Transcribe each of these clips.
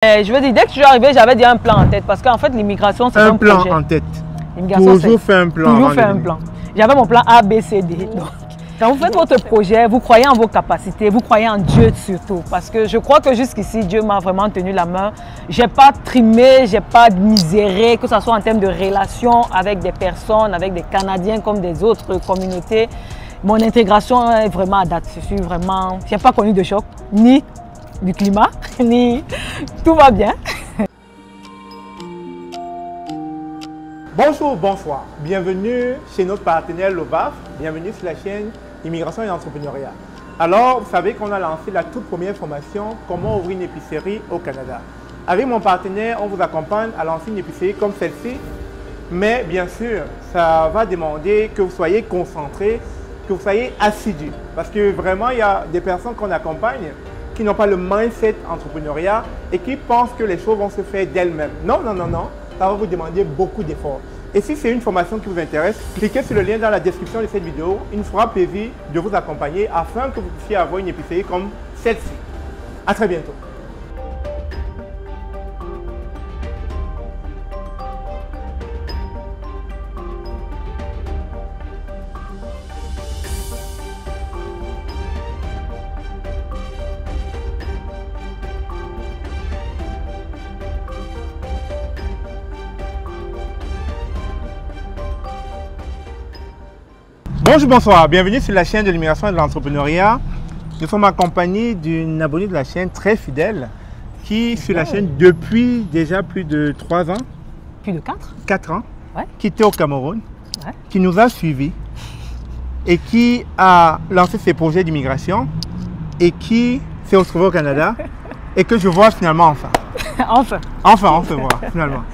Je veux dire, dès que je suis arrivé, j'avais déjà un plan en tête parce qu'en fait, l'immigration, c'est un plan projet. en tête. Toujours fait un plan. Toujours fait un plan. J'avais mon plan A, B, C, D. Donc, quand vous faites votre projet, vous croyez en vos capacités, vous croyez en Dieu surtout. Parce que je crois que jusqu'ici, Dieu m'a vraiment tenu la main. Je n'ai pas trimé, je n'ai pas miséré, que ce soit en termes de relations avec des personnes, avec des Canadiens comme des autres communautés. Mon intégration est vraiment à date. Je n'ai pas connu de choc, ni du climat, ni tout va bien. Bonjour, bonsoir. Bienvenue chez notre partenaire Lovaf. Bienvenue sur la chaîne Immigration et Entrepreneuriat. Alors, vous savez qu'on a lancé la toute première formation Comment ouvrir une épicerie au Canada. Avec mon partenaire, on vous accompagne à lancer une épicerie comme celle-ci. Mais bien sûr, ça va demander que vous soyez concentré, que vous soyez assidu. Parce que vraiment, il y a des personnes qu'on accompagne qui n'ont pas le mindset entrepreneuriat et qui pensent que les choses vont se faire d'elles-mêmes. Non, non, non, non. Ça va vous demander beaucoup d'efforts. Et si c'est une formation qui vous intéresse, cliquez sur le lien dans la description de cette vidéo. Il nous fera plaisir de vous accompagner afin que vous puissiez avoir une épicerie comme celle-ci. À très bientôt. Bonjour, bonsoir, bienvenue sur la chaîne de l'immigration et de l'entrepreneuriat. Nous sommes accompagnés d'une abonnée de la chaîne très fidèle qui est sur la chaîne depuis déjà plus de 3 ans. Plus de 4 4 ans, ouais. Qui était au Cameroun, ouais. Qui nous a suivis et qui a lancé ses projets d'immigration et qui s'est retrouvé au Canada et que je vois finalement enfin. Enfin, on se voit finalement.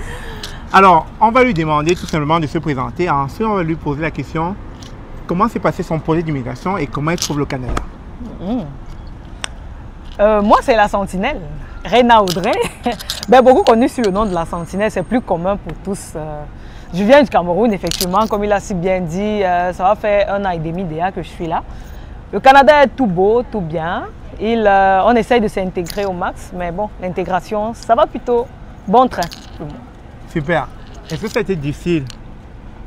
Alors, on va lui demander tout simplement de se présenter. Ensuite, on va lui poser la question: comment s'est passé son projet d'immigration et comment il trouve le Canada? Moi, c'est la Sentinelle, Rena Audrey. Beaucoup connu sous le nom de la Sentinelle, c'est plus commun pour tous. Je viens du Cameroun, effectivement, comme il a si bien dit, ça va faire 1 an et demi déjà que je suis là. Le Canada est tout beau, tout bien. On essaye de s'intégrer au max, mais bon, l'intégration, ça va plutôt bon train. Super. Est-ce que ça a été difficile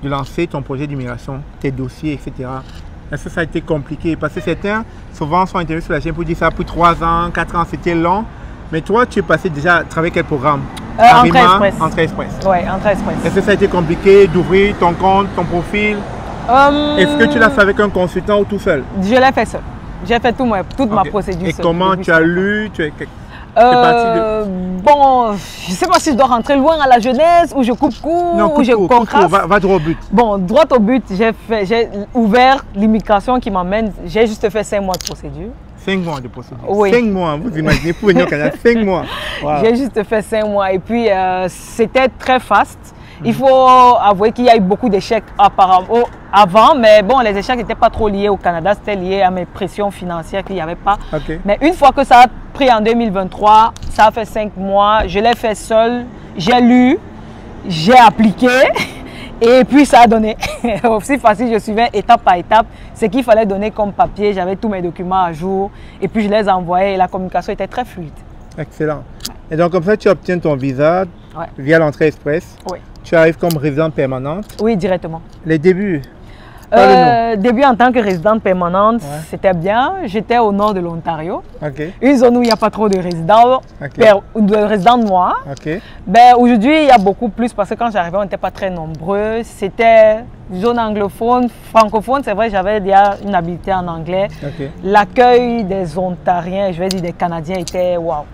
de lancer ton projet d'immigration, tes dossiers, etc. Est-ce que ça a été compliqué? Parce que certains, souvent, sont intéressés sur la chaîne pour dire ça pour 3 ans, 4 ans, c'était long. Mais toi, tu es passé déjà à travers quel programme? Entrée Express. Entrée Express. Oui, Entrée Express. Est-ce que ça a été compliqué d'ouvrir ton compte, ton profil? Est-ce que tu l'as fait avec un consultant ou tout seul? Je l'ai fait seul. J'ai fait toute ma procédure seule. Et comment tu as lu? Bon, je ne sais pas si je dois rentrer loin à la jeunesse ou je coupe court ou je concrasse. Va droit au but. Bon, droit au but, j'ai ouvert l'immigration qui m'emmène. J'ai juste fait 5 mois de procédure. 5 mois de procédure. Oui. 5 mois, vous imaginez, pour venir au Canada, 5 mois. Wow. J'ai juste fait 5 mois et puis c'était très fast. Il faut avouer qu'il y a eu beaucoup d'échecs avant, mais bon, les échecs n'étaient pas trop liés au Canada, c'était lié à mes pressions financières qu'il n'y avait pas. Okay. Mais une fois que ça a pris en 2023, ça a fait 5 mois, je l'ai fait seul, j'ai lu, j'ai appliqué et puis ça a donné. Aussi facile, je suivais étape par étape ce qu'il fallait donner comme papier, j'avais tous mes documents à jour et puis je les envoyais et la communication était très fluide. Excellent. Et donc comme ça, tu obtiens ton visa via l'entrée express. Oui. Tu arrives comme résidente permanente? Oui, directement. Les débuts? Début en tant que résidente permanente, c'était bien. J'étais au nord de l'Ontario. Okay. Une zone où il n'y a pas trop de résidents, de résidents noirs. Okay. Aujourd'hui, il y a beaucoup plus parce que quand j'arrivais, on n'était pas très nombreux. C'était une zone anglophone, francophone. C'est vrai, j'avais déjà une habileté en anglais. Okay. L'accueil des Ontariens, je vais dire des Canadiens, était waouh.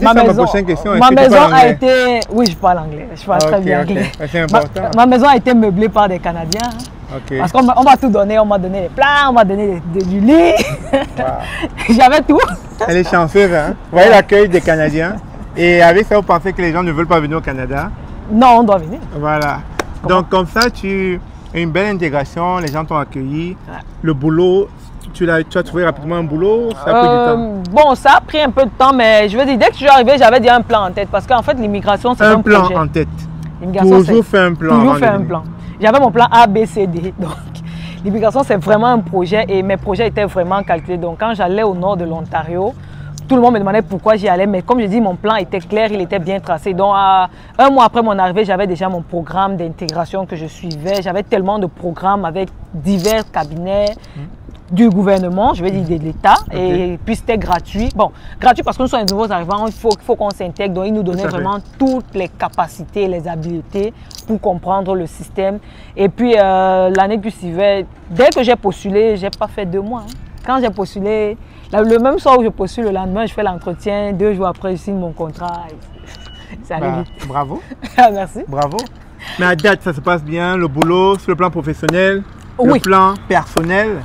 Ma prochaine question. Ma maison a été... Oui, je parle anglais. Je parle très bien anglais. C'est important. Ma maison a été meublée par des Canadiens. Okay. Parce qu'on m'a tout donné. On m'a donné les plats, on m'a donné du lit. Wow. J'avais tout. Elle est chanceuse, hein? Vous voyez l'accueil des Canadiens. Et avec ça, vous pensez que les gens ne veulent pas venir au Canada? Non, on doit venir. Voilà. Donc, comme ça, tu as une belle intégration. Les gens t'ont accueilli. Le boulot... Tu as trouvé rapidement un boulot? Ça a pris du temps? Bon, ça a pris un peu de temps, mais je veux dire, dès que je suis arrivé, j'avais déjà un plan en tête. Parce qu'en fait, l'immigration, c'est un plan projet. En tête. Toujours fait un plan. Toujours fait un plan. J'avais mon plan A, B, C, D. Donc, l'immigration, c'est vraiment un projet et mes projets étaient vraiment calculés. Donc, quand j'allais au nord de l'Ontario, Tout le monde me demandait pourquoi j'y allais, mais comme je dis, mon plan était clair, il était bien tracé. Donc, un mois après mon arrivée, j'avais déjà mon programme d'intégration que je suivais. J'avais tellement de programmes avec divers cabinets du gouvernement, je vais dire de l'État, et puis c'était gratuit. Bon, gratuit parce que nous sommes des nouveaux arrivants, il faut qu'on s'intègre. Donc, ils nous donnaient vraiment toutes les capacités, les habiletés pour comprendre le système. Et puis, l'année qui suivait, dès que j'ai postulé, je n'ai pas fait 2 mois. Quand j'ai postulé, le même soir où je postule, le lendemain, je fais l'entretien. 2 jours après, je signe mon contrat. Ça allait vite. Bravo. Merci. Bravo. Mais à date, ça se passe bien, le boulot, sur le plan professionnel, Oui. le plan personnel?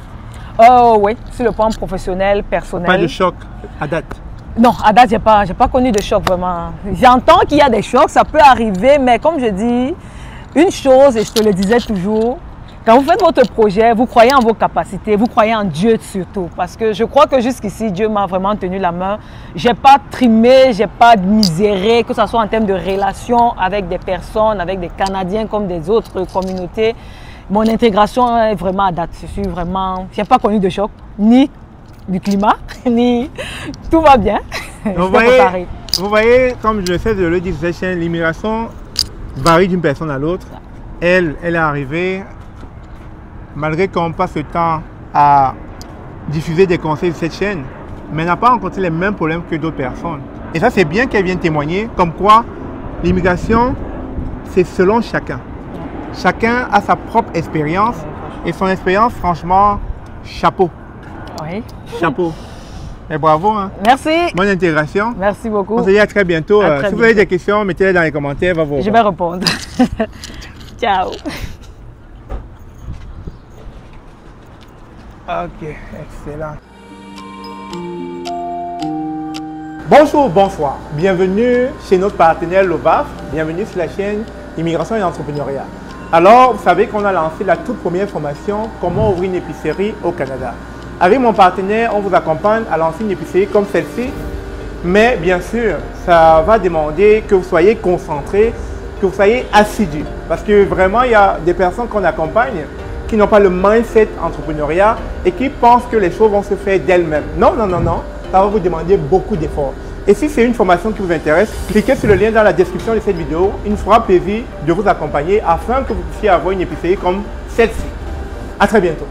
Oui, sur le plan professionnel, personnel. Pas de choc à date? Non, à date, je n'ai pas connu de choc vraiment. J'entends qu'il y a des chocs, ça peut arriver, mais comme je dis, une chose, et je te le disais toujours, quand vous faites votre projet, vous croyez en vos capacités, vous croyez en Dieu surtout. Parce que je crois que jusqu'ici, Dieu m'a vraiment tenu la main. Je n'ai pas trimé, je n'ai pas miséré, que ce soit en termes de relations avec des personnes, avec des Canadiens comme des autres communautés. Mon intégration est vraiment à date. Je n'ai pas connu de choc, ni du climat, ni tout va bien. Vous voyez, comme je sais de le dire, cette chaîne, l'immigration varie d'une personne à l'autre. Elle est arrivée, malgré qu'on passe le temps à diffuser des conseils de cette chaîne, mais n'a pas rencontré les mêmes problèmes que d'autres personnes. Et ça, c'est bien qu'elle vienne témoigner, comme quoi l'immigration, c'est selon chacun. Chacun a sa propre expérience et son expérience, franchement, chapeau. Oui. Chapeau. Et bravo. Hein. Merci. Bonne intégration. Merci beaucoup. On se dit à très bientôt. Si vous avez des questions, mettez-les dans les commentaires. Je vais répondre. Ciao. Ok, excellent. Bonjour, bonsoir. Bienvenue chez notre partenaire l'OVAF. Bienvenue sur la chaîne Immigration et Entrepreneuriat. Alors, vous savez qu'on a lancé la toute première formation « Comment ouvrir une épicerie au Canada ». Avec mon partenaire, on vous accompagne à lancer une épicerie comme celle-ci. Mais bien sûr, ça va demander que vous soyez concentré, que vous soyez assidu. Parce que vraiment, il y a des personnes qu'on accompagne qui n'ont pas le mindset entrepreneuriat et qui pensent que les choses vont se faire d'elles-mêmes. Non, non, non, non. Ça va vous demander beaucoup d'efforts. Et si c'est une formation qui vous intéresse, cliquez sur le lien dans la description de cette vidéo. Il nous fera plaisir de vous accompagner afin que vous puissiez avoir une épicerie comme celle-ci. À très bientôt.